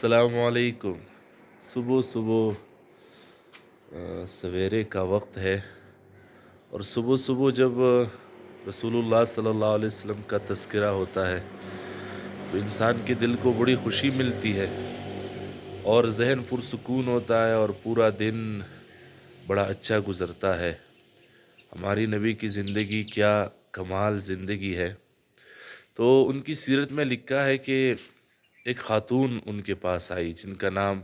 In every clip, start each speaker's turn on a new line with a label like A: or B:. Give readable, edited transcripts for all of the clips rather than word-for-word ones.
A: السلام علیکم۔ صبح صبح سویرے کا وقت ہے، اور صبح صبح جب رسول اللہ صلی اللہ علیہ وسلم کا تذکرہ ہوتا ہے تو انسان کے دل کو بڑی خوشی ملتی ہے اور ذہن پرسکون ہوتا ہے اور پورا دن بڑا اچھا گزرتا ہے۔ ہماری نبی کی زندگی کیا کمال زندگی ہے۔ تو ان کی سیرت میں لکھا ہے کہ ایک خاتون ان کے پاس آئی جن کا نام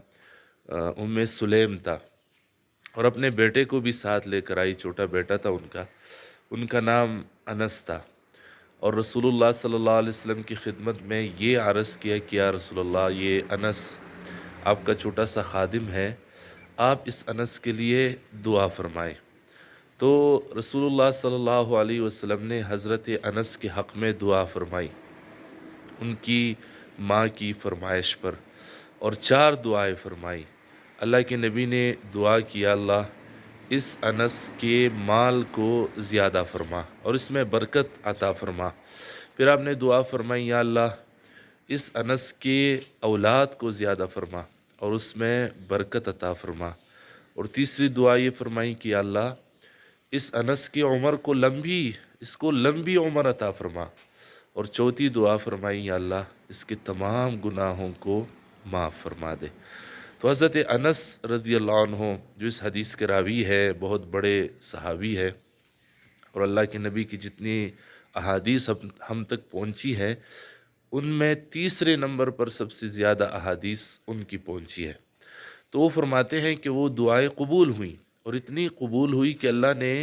A: ام سلیم تھا، اور اپنے بیٹے کو بھی ساتھ لے کر آئی۔ چھوٹا بیٹا تھا ان کا نام انس تھا، اور رسول اللہ صلی اللہ علیہ وسلم کی خدمت میں یہ عرض کیا کہ یا رسول اللہ، یہ انس آپ کا چھوٹا سا خادم ہے، آپ اس انس کے لیے دعا فرمائیں۔ تو رسول اللہ صلی اللہ علیہ وسلم نے حضرت انس کے حق میں دعا فرمائی، ان کی ماں کی فرمائش پر، اور 4 دعائیں فرمائی۔ اللہ کے نبی نے دعا کیا، اللہ اس انس کے مال کو زیادہ فرما اور اس میں برکت عطا فرما۔ پھر آپ نے دعا فرمائی، یا اللہ اس انس کے اولاد کو زیادہ فرما اور اس میں برکت عطا فرما۔ اور تیسری دعا یہ فرمائی کہ یا اللہ اس انس کی عمر کو لمبی عمر عطا فرما۔ اور چوتھی دعا فرمائی، یا اللہ اس کے تمام گناہوں کو معاف فرما دے۔ تو حضرت انس رضی اللہ عنہ جو اس حدیث کے راوی ہے، بہت بڑے صحابی ہے، اور اللہ کے نبی کی جتنی احادیث ہم تک پہنچی ہے ان میں تیسرے نمبر پر سب سے زیادہ احادیث ان کی پہنچی ہے۔ تو وہ فرماتے ہیں کہ وہ دعائیں قبول ہوئیں، اور اتنی قبول ہوئی کہ اللہ نے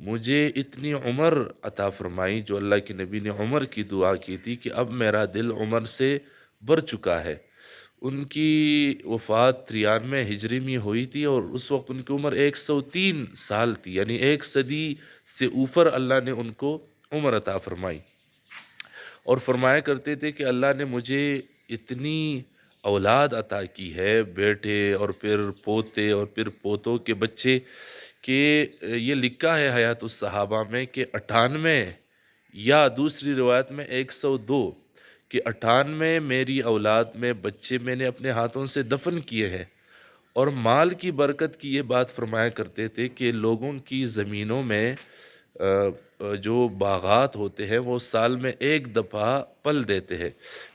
A: مجھے اتنی عمر عطا فرمائی، جو اللہ کے نبی نے عمر کی دعا کی تھی کہ اب میرا دل عمر سے بھر چکا ہے۔ ان کی وفات 93 ہجری میں ہوئی تھی، اور اس وقت ان کی عمر 103 سال تھی، یعنی 1 صدی سے اوپر اللہ نے ان کو عمر عطا فرمائی۔ اور فرمایا کرتے تھے کہ اللہ نے مجھے اتنی اولاد عطا کی ہے، بیٹے اور پھر پوتے اور پھر پوتوں کے بچے، کہ یہ لکھا ہے حیات الصحابہ میں کہ 98، یا دوسری روایت میں 102، کہ 98 میری اولاد میں بچے میں نے اپنے ہاتھوں سے دفن کیے ہیں۔ اور مال کی برکت کی یہ بات فرمایا کرتے تھے کہ لوگوں کی زمینوں میں جو باغات ہوتے ہیں وہ سال میں ایک دفعہ پل دیتے ہیں،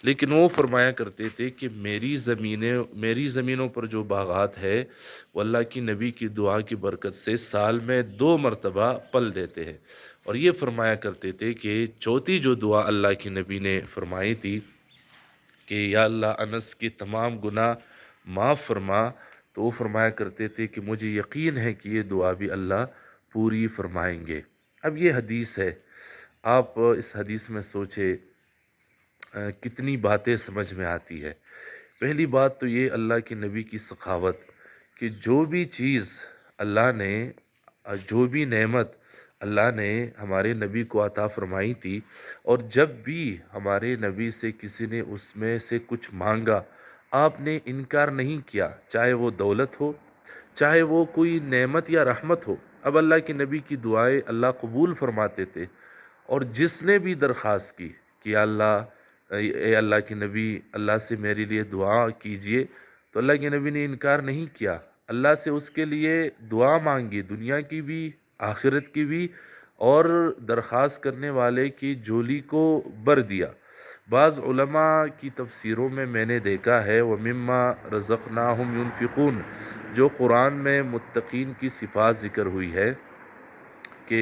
A: لیکن وہ فرمایا کرتے تھے کہ میری زمینوں پر جو باغات ہے وہ اللہ کی نبی کی دعا کی برکت سے سال میں 2 مرتبہ پل دیتے ہیں۔ اور یہ فرمایا کرتے تھے کہ چوتھی جو دعا اللہ کی نبی نے فرمائی تھی کہ یا اللہ انس کے تمام گناہ معاف فرما، تو وہ فرمایا کرتے تھے کہ مجھے یقین ہے کہ یہ دعا بھی اللہ پوری فرمائیں گے۔ اب یہ حدیث ہے، آپ اس حدیث میں سوچے کتنی باتیں سمجھ میں آتی ہے۔ پہلی بات تو یہ اللہ کے نبی کی سخاوت، کہ جو بھی چیز اللہ نے، جو بھی نعمت اللہ نے ہمارے نبی کو عطا فرمائی تھی، اور جب بھی ہمارے نبی سے کسی نے اس میں سے کچھ مانگا آپ نے انکار نہیں کیا، چاہے وہ دولت ہو، چاہے وہ کوئی نعمت یا رحمت ہو۔ اب اللہ کے نبی کی دعائیں اللہ قبول فرماتے تھے، اور جس نے بھی درخواست کی کہ یا اللہ، اے اللہ کے نبی اللہ سے میرے لیے دعا کیجئے، تو اللہ کے نبی نے انکار نہیں کیا، اللہ سے اس کے لیے دعا مانگی، دنیا کی بھی آخرت کی بھی، اور درخواست کرنے والے کی جولی کو بھر دیا۔ بعض علماء کی تفسیروں میں نے دیکھا ہے وَمِمَّا رَزَقْنَاهُمْ يُنْفِقُونَ، جو قرآن میں متقین کی صفات ذکر ہوئی ہے کہ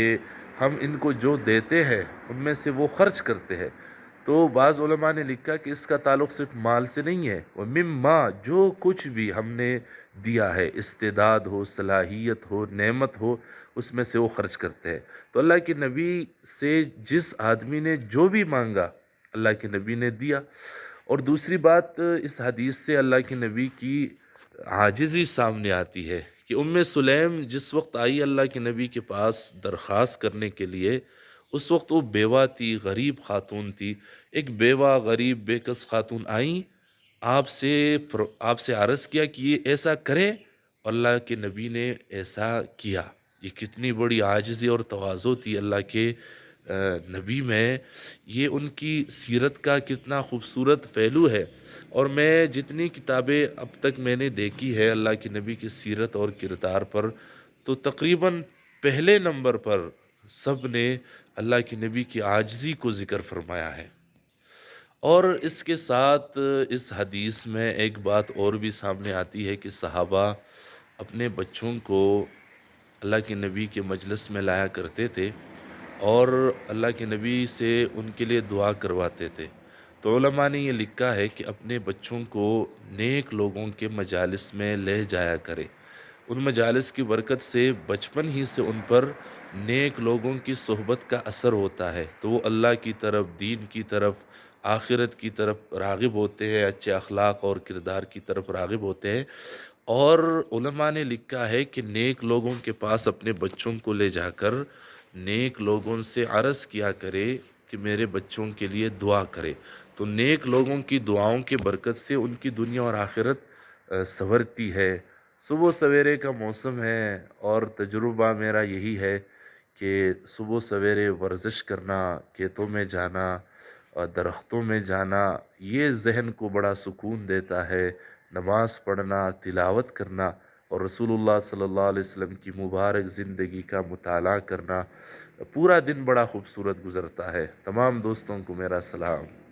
A: ہم ان کو جو دیتے ہیں ان میں سے وہ خرچ کرتے ہیں، تو بعض علماء نے لکھا کہ اس کا تعلق صرف مال سے نہیں ہے، وَمِمَّا، جو کچھ بھی ہم نے دیا ہے، استعداد ہو، صلاحیت ہو، نعمت ہو، اس میں سے وہ خرچ کرتے ہیں۔ تو اللہ کے نبی سے جس آدمی نے جو بھی مانگا اللہ کے نبی نے دیا۔ اور دوسری بات، اس حدیث سے اللہ کے نبی کی عاجزی سامنے آتی ہے کہ ام سلیم جس وقت آئی اللہ کے نبی کے پاس درخواست کرنے کے لیے، اس وقت وہ بیوہ تھی، غریب خاتون تھی۔ ایک بیوہ غریب بے کس خاتون آئیں، آپ سے عرض کیا کہ یہ ایسا کرے، اور اللہ کے نبی نے ایسا کیا۔ یہ کتنی بڑی عاجزی اور تواضع تھی اللہ کے نبی میں یہ ان کی سیرت کا کتنا خوبصورت پہلو ہے۔ اور میں جتنی کتابیں اب تک میں نے دیکھی ہے اللہ کے نبی کی سیرت اور کردار پر، تو تقریباً پہلے نمبر پر سب نے اللہ کے نبی کی عاجزی کو ذکر فرمایا ہے۔ اور اس کے ساتھ اس حدیث میں ایک بات اور بھی سامنے آتی ہے کہ صحابہ اپنے بچوں کو اللہ کے نبی کے مجلس میں لایا کرتے تھے اور اللہ کے نبی سے ان کے لیے دعا کرواتے تھے۔ تو علماء نے یہ لکھا ہے کہ اپنے بچوں کو نیک لوگوں کے مجالس میں لے جایا کرے۔ ان مجالس کی برکت سے بچپن ہی سے ان پر نیک لوگوں کی صحبت کا اثر ہوتا ہے، تو وہ اللہ کی طرف، دین کی طرف، آخرت کی طرف راغب ہوتے ہیں، اچھے اخلاق اور کردار کی طرف راغب ہوتے ہیں۔ اور علماء نے لکھا ہے کہ نیک لوگوں کے پاس اپنے بچوں کو لے جا کر نیک لوگوں سے عرض کیا کرے کہ میرے بچوں کے لیے دعا کرے، تو نیک لوگوں کی دعاؤں کے برکت سے ان کی دنیا اور آخرت سنورتی ہے۔ صبح سویرے کا موسم ہے اور تجربہ میرا یہی ہے کہ صبح سویرے ورزش کرنا، کھیتوں میں جانا اور درختوں میں جانا، یہ ذہن کو بڑا سکون دیتا ہے۔ نماز پڑھنا، تلاوت کرنا اور رسول اللہ صلی اللہ علیہ وسلم کی مبارک زندگی کا مطالعہ کرنا، پورا دن بڑا خوبصورت گزرتا ہے۔ تمام دوستوں کو میرا سلام۔